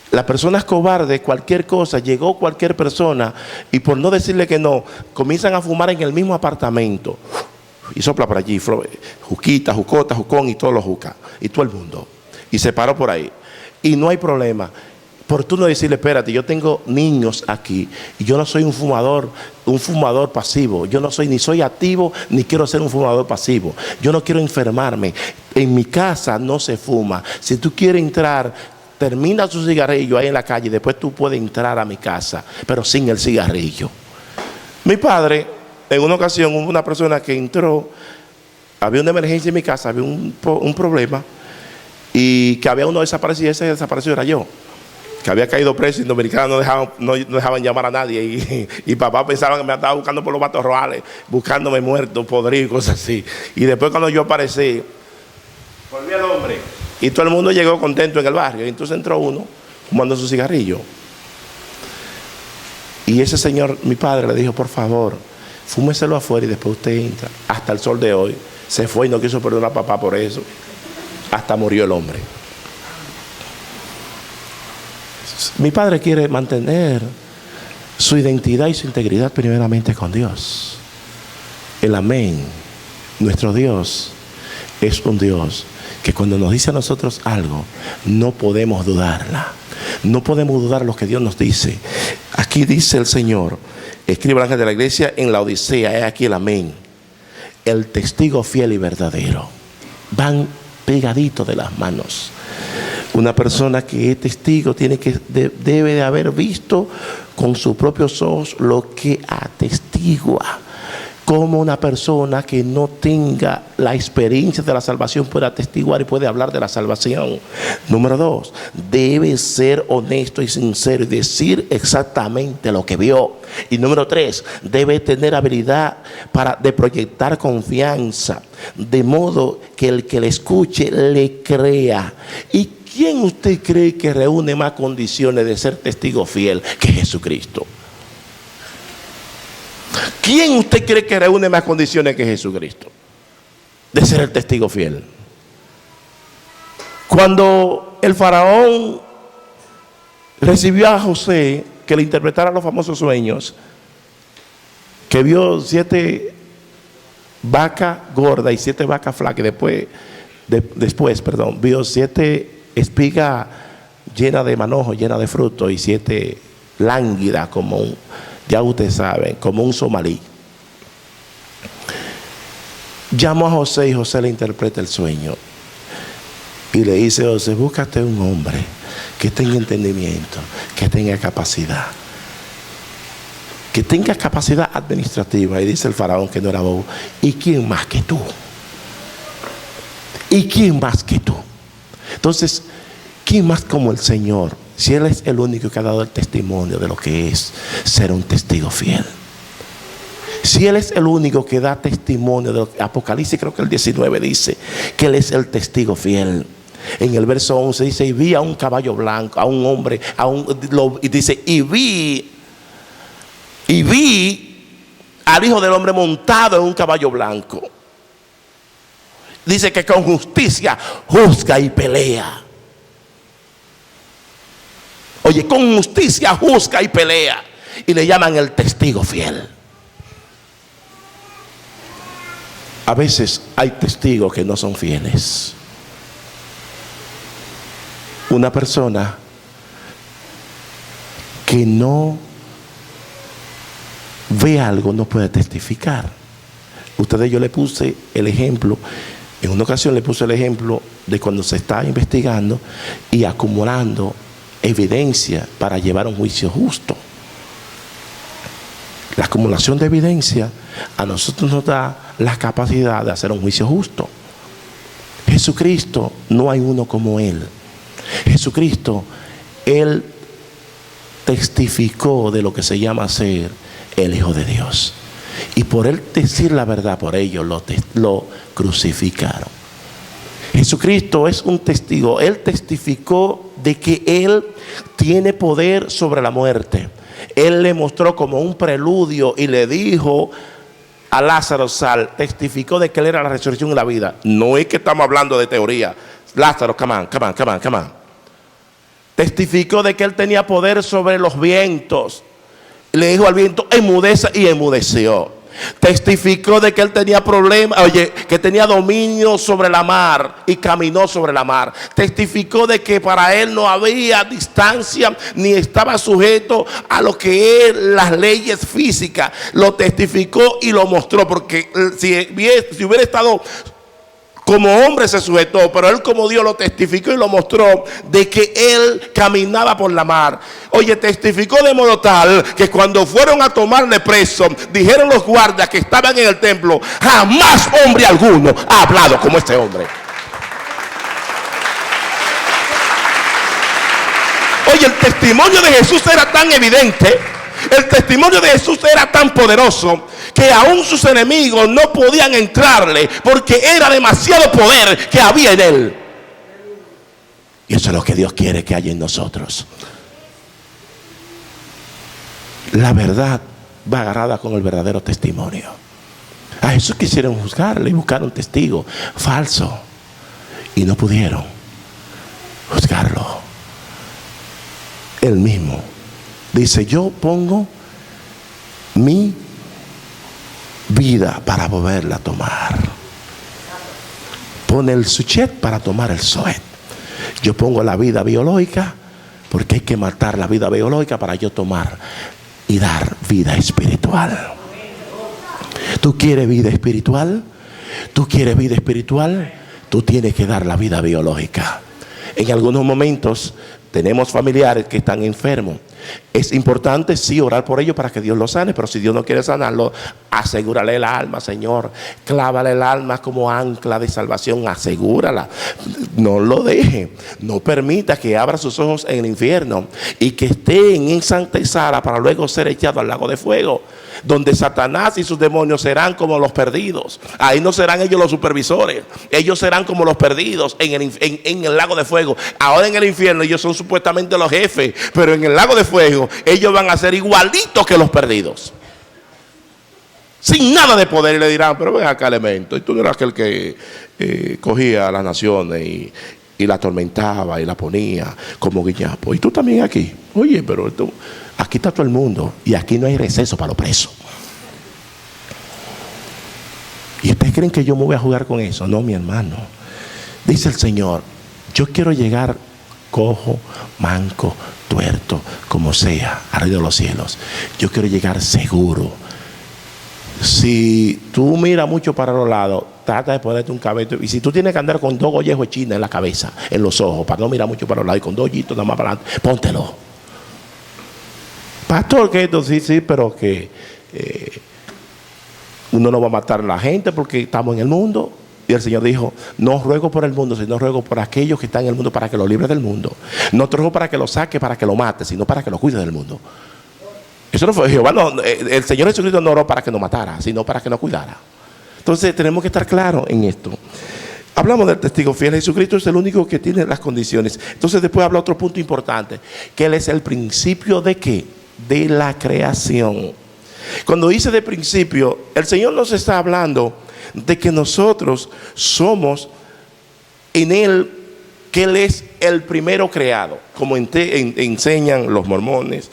Las personas cobardes, cualquier cosa, llegó cualquier persona y por no decirle que no, comienzan a fumar en el mismo apartamento. Y sopla por allí, juquita, jucota, jucón y todos los jucas. Y todo el mundo. Y se paró por ahí. Y no hay problema. Por tú no decirle, espérate, yo tengo niños aquí. Y yo no soy un fumador pasivo. Yo no soy, ni soy activo, ni quiero ser un fumador pasivo. Yo no quiero enfermarme. En mi casa no se fuma. Si tú quieres entrar, termina tu cigarrillo ahí en la calle. Después tú puedes entrar a mi casa, pero sin el cigarrillo. Mi padre... En una ocasión hubo una persona que entró, había una emergencia en mi casa, había un problema, y que había uno desaparecido, ese desaparecido era yo, que había caído preso y en Dominicana no dejaban llamar a nadie, y papá pensaba que me estaba buscando por los matorrales, buscándome muerto, podrido, cosas así. Y después cuando yo aparecí, volví al hombre, y todo el mundo llegó contento en el barrio, y entonces entró uno fumando su cigarrillo. Y ese señor, mi padre, le dijo, por favor, fúmeselo afuera y después usted entra. Hasta el sol de hoy se fue y no quiso perdonar a papá por eso. Hasta murió el hombre. Mi padre quiere mantener su identidad y su integridad primeramente con Dios. El amén. Nuestro Dios es un Dios que cuando nos dice a nosotros algo, no podemos dudarla. No podemos dudar lo que Dios nos dice. Aquí dice el Señor, escribe el ángel de la iglesia en la Odisea, es aquí el amén. El testigo fiel y verdadero. Van pegaditos de las manos. Una persona que es testigo debe de haber visto con sus propios ojos lo que atestigua. Como una persona que no tenga la experiencia de la salvación puede atestiguar y puede hablar de la salvación. Número 2, debe ser honesto y sincero y decir exactamente lo que vio. Y número 3, debe tener habilidad de proyectar confianza, de modo que el que le escuche le crea. ¿Y quién usted cree que reúne más condiciones de ser testigo fiel que Jesucristo? ¿Quién usted cree que reúne más condiciones que Jesucristo de ser el testigo fiel? Cuando el faraón recibió a José que le interpretara los famosos sueños, que vio 7 vacas gordas y 7 vacas flacas, y después vio 7 espigas llenas de manojo, llenas de fruto, y 7 lánguidas como ya ustedes saben, como un somalí. Llamó a José y José le interpreta el sueño. Y le dice, José, búscate un hombre que tenga entendimiento, que tenga capacidad. Que tenga capacidad administrativa. Y dice el faraón que no era bobo. ¿Y quién más que tú? ¿Y quién más que tú? Entonces, ¿quién más como el Señor? Si Él es el único que ha dado el testimonio de lo que es ser un testigo fiel. Si Él es el único que da testimonio de lo que Apocalipsis, creo que el 19 dice que Él es el testigo fiel. En el verso 11 dice, y vi a un caballo blanco, a un hombre, y dice, y vi al Hijo del Hombre montado en un caballo blanco. Dice que con justicia juzga y pelea. Oye, con justicia juzga y pelea. Y le llaman el testigo fiel. A veces hay testigos que no son fieles. Una persona que no ve algo, no puede testificar. Ustedes, yo le puse el ejemplo, en una ocasión le puse el ejemplo de cuando se está investigando y acumulando evidencia para llevar un juicio justo. La acumulación de evidencia a nosotros nos da la capacidad de hacer un juicio justo. Jesucristo, no hay uno como Él. Jesucristo, Él testificó de lo que se llama ser el Hijo de Dios. Y por Él decir la verdad, por ello lo crucificaron. Jesucristo es un testigo. Él testificó de que Él tiene poder sobre la muerte. Él le mostró como un preludio y le dijo a Lázaro, sal. Testificó de que Él era la resurrección y la vida. No es que estamos hablando de teoría. Lázaro, come on. Testificó de que Él tenía poder sobre los vientos. Le dijo al viento, enmudece, y enmudeció. Testificó de que Él tenía problemas, que tenía dominio sobre la mar y caminó sobre la mar. Testificó de que para Él no había distancia ni estaba sujeto a lo que es las leyes físicas. Lo testificó y lo mostró, porque si hubiera estado como hombre se sujetó, pero Él como Dios lo testificó y lo mostró de que Él caminaba por la mar. Testificó de modo tal que cuando fueron a tomarle preso, dijeron los guardias que estaban en el templo, jamás hombre alguno ha hablado como este hombre. El testimonio de Jesús era tan evidente, el testimonio de Jesús era tan poderoso, que aún sus enemigos no podían entrarle, porque era demasiado poder que había en Él. Y eso es lo que Dios quiere que haya en nosotros. La verdad va agarrada con el verdadero testimonio. A Jesús quisieron juzgarle y buscar un testigo falso, y no pudieron juzgarlo. Él mismo dice, yo pongo mi vida para volverla a tomar. Pone el suchet para tomar el soet. Yo pongo la vida biológica porque hay que matar la vida biológica para yo tomar y dar vida espiritual. ¿Tú quieres vida espiritual? ¿Tú quieres vida espiritual? Tú tienes que dar la vida biológica. En algunos momentos tenemos familiares que están enfermos. Es importante, sí, orar por ellos para que Dios los sane, pero si Dios no quiere sanarlo, asegúrale el alma, Señor. Clávale el alma como ancla de salvación, asegúrala. No lo deje. No permita que abra sus ojos en el infierno y que esté en esa antesala para luego ser echado al lago de fuego, donde Satanás y sus demonios serán como los perdidos. Ahí no serán ellos los supervisores, ellos serán como los perdidos en el lago de fuego. Ahora en el infierno ellos son supuestamente los jefes, pero en el lago de fuego ellos van a ser igualitos que los perdidos, sin nada de poder. Y le dirán, pero ven acá, elemento, y tú no eras aquel que cogía a las naciones y la atormentaba y la ponía como guiñapo, y tú también aquí. Pero aquí está todo el mundo y aquí no hay receso para los presos. ¿Y ustedes creen que yo me voy a jugar con eso? No, mi hermano. Dice el Señor, yo quiero llegar cojo, manco, tuerto, como sea, arriba de los cielos. Yo quiero llegar seguro. Si tú miras mucho para los lados, trata de ponerte un cabello. Y si tú tienes que andar con 2 gollejos de China en la cabeza, en los ojos, para no mirar mucho para los lados y con 2 hoyitos nada más para adelante, póntelo. Pastor, que esto sí, pero que uno no va a matar a la gente porque estamos en el mundo. Y el Señor dijo, no ruego por el mundo, sino ruego por aquellos que están en el mundo para que lo libre del mundo. No te ruego para que lo saque, para que lo mate, sino para que lo cuide del mundo. Eso no fue Jehová, no, el Señor Jesucristo no oró para que nos matara, sino para que nos cuidara. Entonces tenemos que estar claros en esto. Hablamos del testigo fiel. Jesucristo es el único que tiene las condiciones. Entonces después habla otro punto importante, que Él es el principio de ¿qué? De la creación. Cuando dice de principio, el Señor nos está hablando de que nosotros somos en Él, que Él es el primero creado, como enseñan los mormones,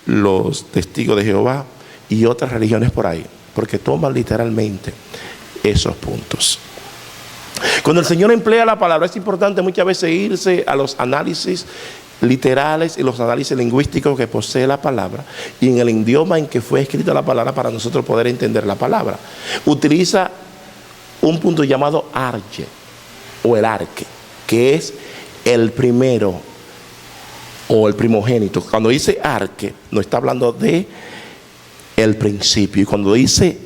los testigos de Jehová y otras religiones por ahí, porque toman literalmente esos puntos. Cuando el Señor emplea la palabra, es importante muchas veces irse a los análisis literales y los análisis lingüísticos que posee la palabra y en el idioma en que fue escrita la palabra para nosotros poder entender la palabra. Utiliza un punto llamado arche o el arque, que es el primero o el primogénito. Cuando dice arque, no está hablando de el principio, y cuando dice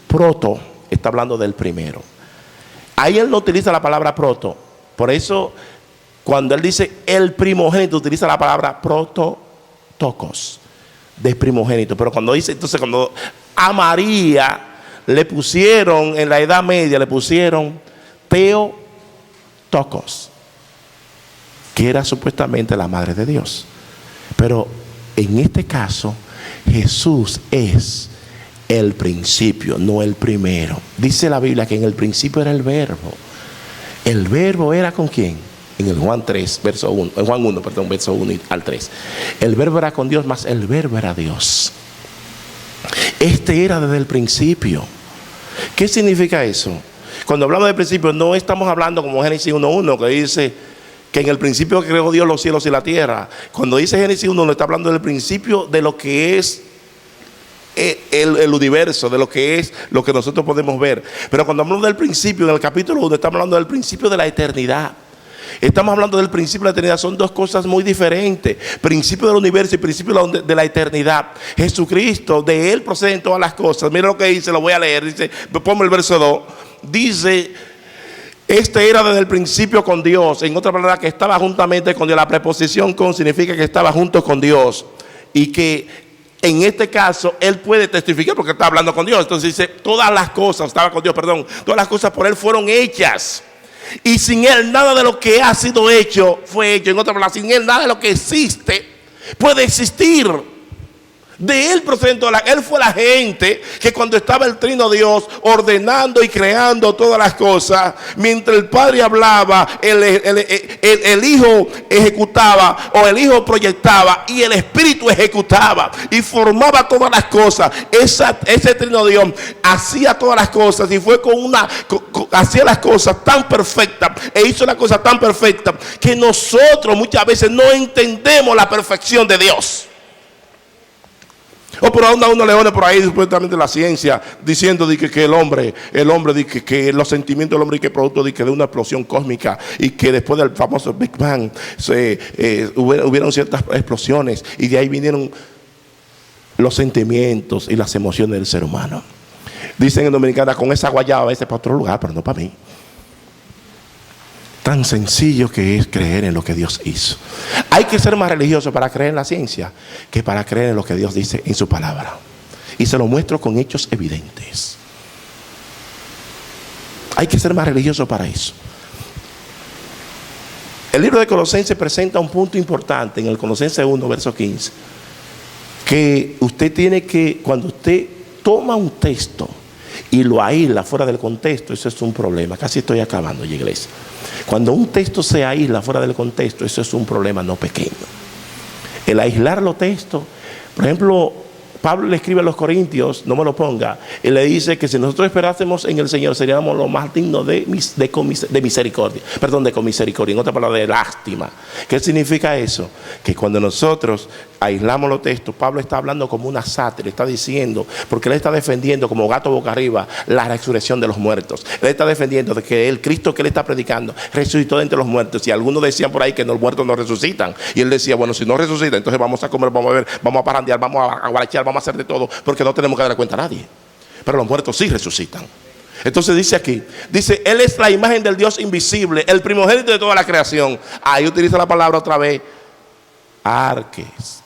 proto, está hablando del primero. Ahí él no utiliza la palabra proto, por eso cuando él dice el primogénito, utiliza la palabra prototokos, de primogénito. Pero cuando dice, entonces cuando a María le pusieron, en la Edad Media le pusieron Theotokos, que era supuestamente la madre de Dios. Pero en este caso, Jesús es el principio, no el primero. Dice la Biblia que en el principio era el verbo. ¿El verbo era con quién? En el Juan 3, verso 1, en Juan 1, perdón, verso 1 al 3. El verbo era con Dios, más el verbo era Dios. Este era desde el principio. ¿Qué significa eso? Cuando hablamos del principio, no estamos hablando como Génesis 1:1, que dice que en el principio creó Dios los cielos y la tierra. Cuando dice Génesis 1, no está hablando del principio de lo que es el universo, de lo que es lo que nosotros podemos ver. Pero cuando hablamos del principio, en el capítulo 1, estamos hablando del principio de la eternidad. Estamos hablando del principio de la eternidad. Son dos cosas muy diferentes: principio del universo y principio de la eternidad. Jesucristo, de Él proceden todas las cosas. Mira lo que dice, lo voy a leer. Dice, ponme el verso 2. Dice, este era desde el principio con Dios. En otra palabra, que estaba juntamente con Dios. La preposición con significa que estaba junto con Dios. Y que en este caso Él puede testificar porque está hablando con Dios. Entonces dice, todas las cosas, estaba con Dios, perdón, todas las cosas por Él fueron hechas. Y sin Él nada de lo que ha sido hecho fue hecho. En otra palabra, sin Él nada de lo que existe puede existir. De Él proceden todas las. Él fue la gente que cuando estaba el Trino Dios ordenando y creando todas las cosas, mientras el Padre hablaba, el Hijo ejecutaba, o el Hijo proyectaba, y el Espíritu ejecutaba y formaba todas las cosas. Ese Trino Dios hacía todas las cosas y fue hacía las cosas tan perfectas e hizo las cosas tan perfectas que nosotros muchas veces no entendemos la perfección de Dios. O por ahí unos leones por ahí, supuestamente la ciencia, diciendo que el hombre que los sentimientos del hombre que producto de una explosión cósmica, y que después del famoso Big Bang hubieron ciertas explosiones y de ahí vinieron los sentimientos y las emociones del ser humano. Dicen en Dominicana, con esa guayaba a veces para otro lugar, pero no para mí. Tan sencillo que es creer en lo que Dios hizo. Hay que ser más religioso para creer en la ciencia que para creer en lo que Dios dice en su palabra. Y se lo muestro con hechos evidentes. Hay que ser más religioso para eso. El libro de Colosenses presenta un punto importante en el Colosenses 1, verso 15. Que usted tiene que, cuando usted toma un texto y lo aísla fuera del contexto, eso es un problema. Casi estoy acabando, iglesia. Cuando un texto se aísla fuera del contexto, eso es un problema no pequeño. El aislar los textos, por ejemplo, Pablo le escribe a los Corintios, no me lo ponga, y le dice que si nosotros esperásemos en el Señor seríamos los más dignos de misericordia. Perdón, de misericordia, en otra palabra, de lástima. ¿Qué significa eso? Que cuando nosotros aislamos los textos, Pablo está hablando como una sátira, está diciendo, porque él está defendiendo como gato boca arriba la resurrección de los muertos. Él está defendiendo de que el Cristo que él está predicando resucitó de entre los muertos. Y algunos decían por ahí que los muertos no resucitan. Y él decía, bueno, si no resucita, entonces vamos a comer, vamos a beber, vamos a parandear, vamos a guarachar, vamos a hacer de todo, porque no tenemos que dar cuenta a nadie. Pero los muertos sí resucitan. Entonces dice aquí, dice, Él es la imagen del Dios invisible, el primogénito de toda la creación. Ahí utiliza la palabra otra vez, arques.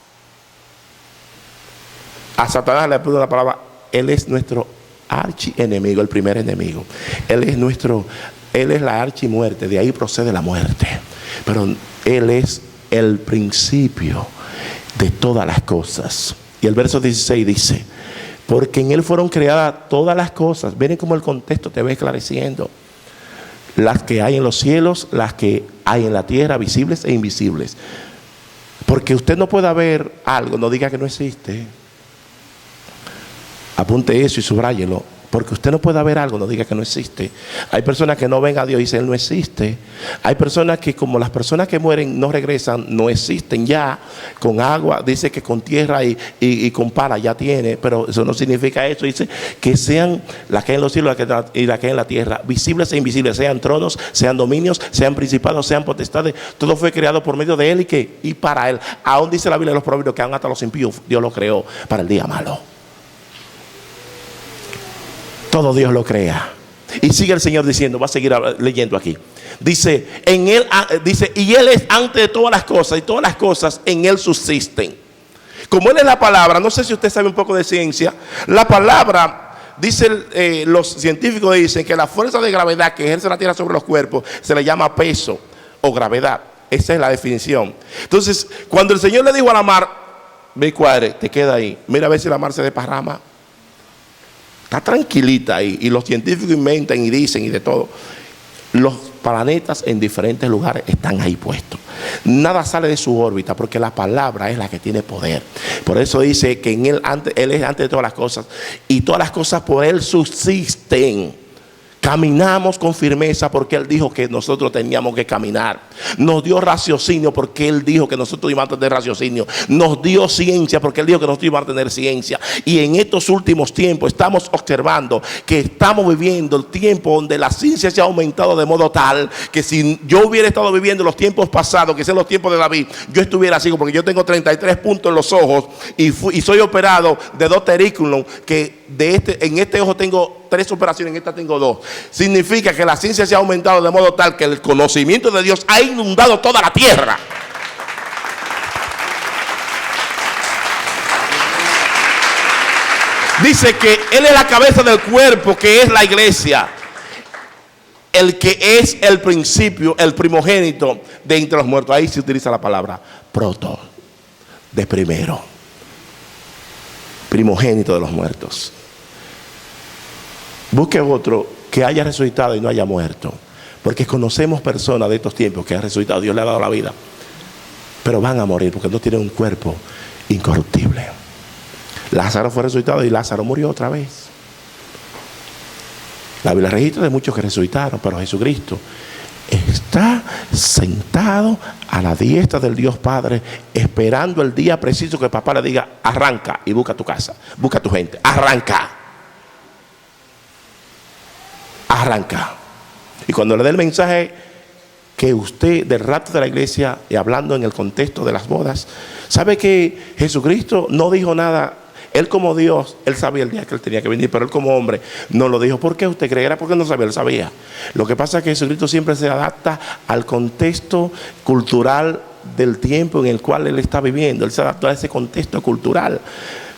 A Satanás le pone la palabra, Él es nuestro archienemigo, el primer enemigo. Él es la archimuerte, de ahí procede la muerte. Pero Él es el principio de todas las cosas. Y el verso 16 dice, porque en Él fueron creadas todas las cosas. Miren cómo el contexto te va esclareciendo. Las que hay en los cielos, las que hay en la tierra, visibles e invisibles. Porque usted no pueda ver algo, no diga que no existe. Apunte eso y subráyelo. Porque usted no puede ver algo, no diga que no existe. Hay personas que no ven a Dios y dicen, Él no existe. Hay personas que, como las personas que mueren no regresan, no existen ya. Con agua, dice que con tierra y con pala ya tiene, pero eso no significa eso. Dice que sean las que hay en los cielos y las que hay en la tierra, visibles e invisibles, sean tronos, sean dominios, sean principados, sean potestades. Todo fue creado por medio de Él y para Él. Aún dice la Biblia de los Proverbios que aún hasta los impíos Dios los creó para el día malo. Todo Dios lo crea. Y sigue el Señor diciendo, va a seguir leyendo aquí. Dice, en Él, dice, y Él es antes de todas las cosas, y todas las cosas en Él subsisten. Como Él es la palabra, no sé si usted sabe un poco de ciencia, la palabra, dice, los científicos dicen que la fuerza de gravedad que ejerce la Tierra sobre los cuerpos se le llama peso o gravedad. Esa es la definición. Entonces, cuando el Señor le dijo a la mar, ve cuadre, te queda ahí, mira a ver si la mar se desparrama. Está tranquilita ahí, y los científicos inventan y dicen y de todo. Los planetas en diferentes lugares están ahí puestos. Nada sale de su órbita porque la palabra es la que tiene poder. Por eso dice que en Él es antes de todas las cosas, y todas las cosas por Él subsisten. Caminamos con firmeza porque Él dijo que nosotros teníamos que caminar. Nos dio raciocinio porque Él dijo que nosotros íbamos a tener raciocinio. Nos dio ciencia porque Él dijo que nosotros íbamos a tener ciencia. Y en estos últimos tiempos estamos observando que estamos viviendo el tiempo donde la ciencia se ha aumentado de modo tal que si yo hubiera estado viviendo los tiempos pasados, que son los tiempos de David, yo estuviera así, porque yo tengo 33 puntos en los ojos y soy operado de 2 terículos, que en este ojo tengo 3 operaciones, en esta tengo 2. Significa que la ciencia se ha aumentado de modo tal que el conocimiento de Dios ha inundado toda la tierra. Dice que Él es la cabeza del cuerpo, que es la iglesia. El que es el principio, el primogénito de entre los muertos. Ahí se utiliza la palabra proto, de primero. Primogénito de los muertos. Busque otro que haya resucitado y no haya muerto, porque conocemos personas de estos tiempos que han resucitado, Dios le ha dado la vida, pero van a morir porque no tienen un cuerpo incorruptible. Lázaro fue resucitado y Lázaro murió otra vez. La Biblia registra de muchos que resucitaron, pero Jesucristo está sentado a la diestra del Dios Padre, esperando el día preciso que el papá le diga, arranca y busca tu casa, busca tu gente, arranca. Arranca. Y cuando le dé el mensaje que usted del rapto de la iglesia, y hablando en el contexto de las bodas, sabe que Jesucristo no dijo nada. Él como Dios, Él sabía el día que Él tenía que venir, pero Él como hombre no lo dijo. ¿Por qué usted cree? Era porque no sabía, Él sabía. Lo que pasa es que Jesucristo siempre se adapta al contexto cultural del tiempo en el cual Él está viviendo. Él se adaptó a ese contexto cultural.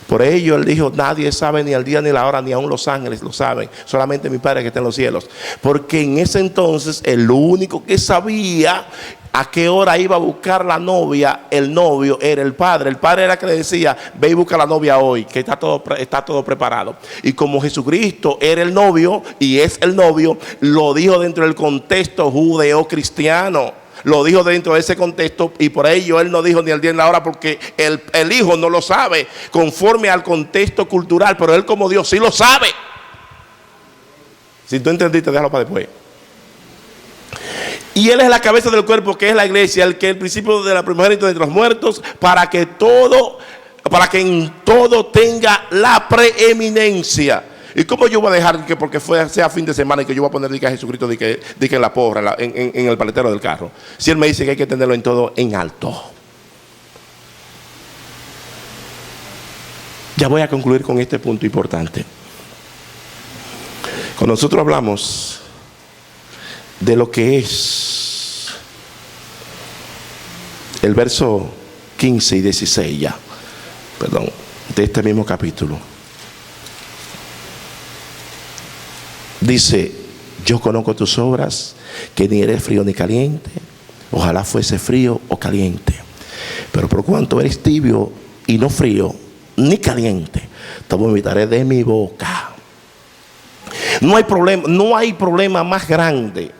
Por ello Él dijo, nadie sabe ni el día ni la hora, ni aun los ángeles lo saben, solamente mi Padre que está en los cielos. Porque en ese entonces el único que sabía a qué hora iba a buscar la novia, el novio, era el padre. El padre era el que le decía, ve y busca la novia hoy, que está todo preparado. Y como Jesucristo era el novio y es el novio, lo dijo dentro del contexto judeo-cristiano. Lo dijo dentro de ese contexto, y por ello Él no dijo ni el día ni la hora, porque el hijo no lo sabe conforme al contexto cultural, pero Él como Dios sí lo sabe. Si tú entendiste, déjalo para después. Y Él es la cabeza del cuerpo, que es la iglesia, el que es el principio de la primogénito de entre los muertos, para que en todo tenga la preeminencia. ¿Y cómo yo voy a dejar que porque sea fin de semana y que yo voy a poner a Jesucristo de que en la porra, en el paletero del carro? Si Él me dice que hay que tenerlo en todo en alto. Ya voy a concluir con este punto importante. Cuando nosotros hablamos de lo que es el verso 15 y 16 de este mismo capítulo, dice, yo conozco tus obras, que ni eres frío ni caliente. Ojalá fuese frío o caliente. Pero por cuanto eres tibio y no frío ni caliente, te vomitaré de mi boca. No hay problema más grande.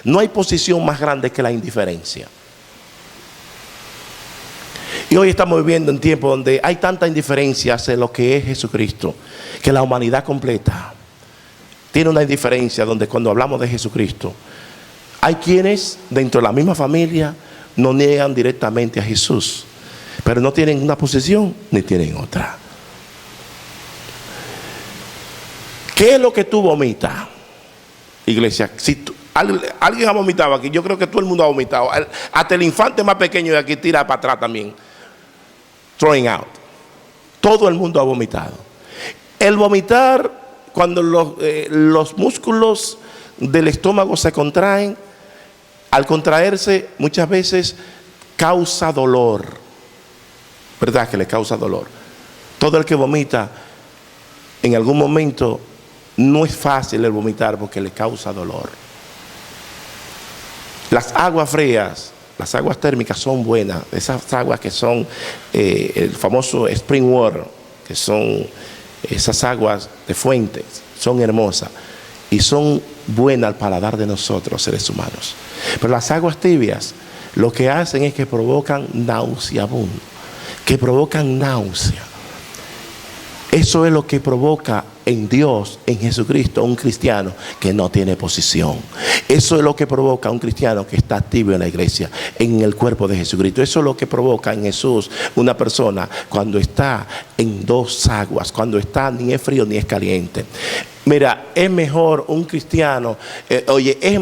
No hay posición más grande que la indiferencia. Y hoy estamos viviendo en tiempos donde hay tanta indiferencia hacia lo que es Jesucristo, que la humanidad completa tiene una indiferencia donde cuando hablamos de Jesucristo, hay quienes dentro de la misma familia no niegan directamente a Jesús, pero no tienen una posición ni tienen otra. ¿Qué es lo que tú vomitas, iglesia? Si alguien ha vomitado aquí, yo creo que todo el mundo ha vomitado. Hasta el infante más pequeño de aquí tira para atrás también. Throwing out. Todo el mundo ha vomitado. El vomitar, cuando los músculos del estómago se contraen, al contraerse muchas veces causa dolor. ¿Verdad que le causa dolor? Todo el que vomita en algún momento, no es fácil el vomitar porque le causa dolor. Las aguas frías, las aguas térmicas son buenas. Esas aguas que son el famoso spring water, que son esas aguas de fuentes, son hermosas y son buenas al paladar de nosotros, seres humanos. Pero las aguas tibias lo que hacen es que provocan nauseabundo, que provocan náusea. Eso es lo que provoca en Dios, en Jesucristo, un cristiano que no tiene posición. Eso es lo que provoca un cristiano que está tibio en la iglesia, en el cuerpo de Jesucristo. Eso es lo que provoca en Jesús una persona cuando está en dos aguas, cuando está ni es frío ni es caliente. Mira, es mejor un cristiano, es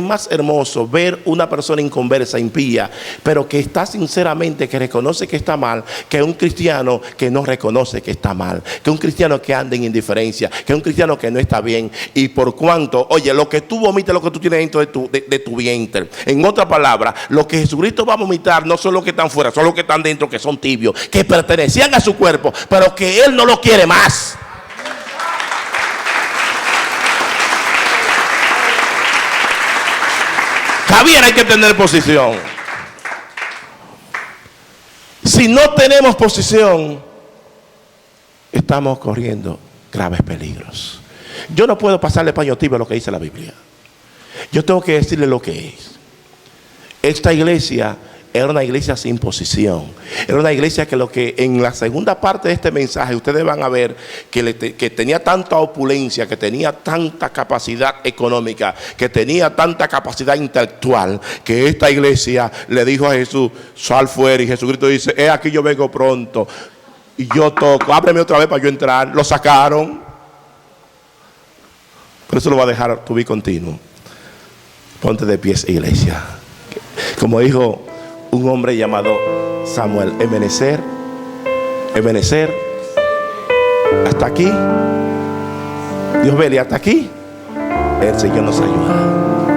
más hermoso ver una persona inconversa, impía, pero que está sinceramente, que reconoce que está mal, que un cristiano que no reconoce que está mal, que un cristiano que anda en indiferencia, que un cristiano que no está bien. Y por cuanto, lo que tú vomitas, lo que tú tienes dentro de tu vientre. En otra palabra, lo que Jesucristo va a vomitar no son los que están fuera, son los que están dentro, que son tibios, que pertenecían a su cuerpo, pero que Él no lo quiere más. También hay que tener posición. Si no tenemos posición, estamos corriendo graves peligros. Yo no puedo pasarle paño tibio a lo que dice la Biblia. Yo tengo que decirle lo que es. Esta iglesia era una iglesia sin posición. Era una iglesia que en la segunda parte de este mensaje ustedes van a ver que tenía tanta opulencia, que tenía tanta capacidad económica, que tenía tanta capacidad intelectual, que esta iglesia le dijo a Jesús: sal fuera. Y Jesucristo dice: he aquí yo vengo pronto. Y yo toco, ábreme otra vez para yo entrar. Lo sacaron. Por eso lo va a dejar tu vida continuo. Ponte de pies, iglesia. Como dijo un hombre llamado Samuel: Ebenezer, hasta aquí. Dios vele, hasta aquí el Señor nos ayuda.